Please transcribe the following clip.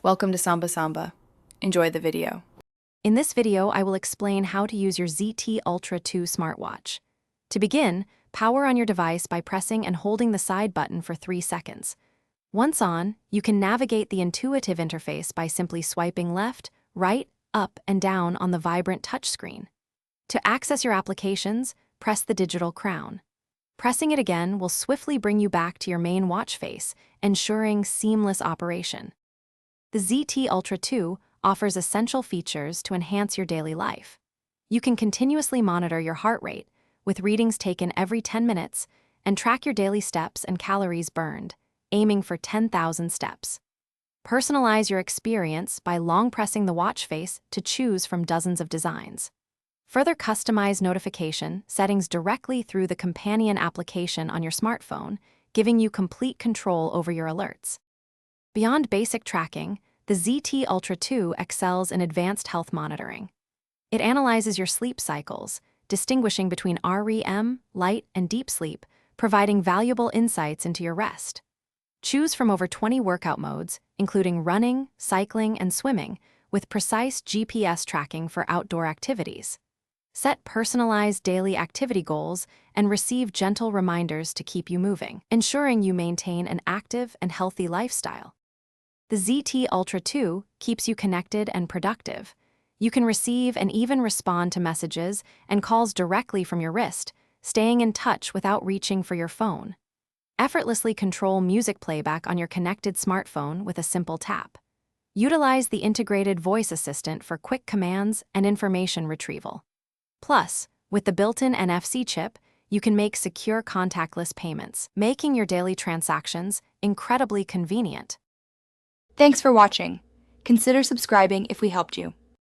Welcome to Samba Samba. Enjoy the video. In this video, I will explain how to use your ZT Ultra 2 smartwatch. To begin, power on your device by pressing and holding the side button for 3 seconds. Once on, you can navigate the intuitive interface by simply swiping left, right, up, and down on the vibrant touchscreen. To access your applications, press the digital crown. Pressing it again will swiftly bring you back to your main watch face, ensuring seamless operation. The ZT Ultra 2 offers essential features to enhance your daily life. You can continuously monitor your heart rate, with readings taken every 10 minutes, and track your daily steps and calories burned, aiming for 10,000 steps. Personalize your experience by long pressing the watch face to choose from dozens of designs. Further customize notification settings directly through the companion application on your smartphone, giving you complete control over your alerts. Beyond basic tracking, the ZT Ultra 2 excels in advanced health monitoring. It analyzes your sleep cycles, distinguishing between REM, light, and deep sleep, providing valuable insights into your rest. Choose from over 20 workout modes, including running, cycling, and swimming, with precise GPS tracking for outdoor activities. Set personalized daily activity goals and receive gentle reminders to keep you moving, ensuring you maintain an active and healthy lifestyle. The ZT Ultra 2 keeps you connected and productive. You can receive and even respond to messages and calls directly from your wrist, staying in touch without reaching for your phone. Effortlessly control music playback on your connected smartphone with a simple tap. Utilize the integrated voice assistant for quick commands and information retrieval. Plus, with the built-in NFC chip, you can make secure contactless payments, making your daily transactions incredibly convenient. Thanks for watching. Consider subscribing if we helped you.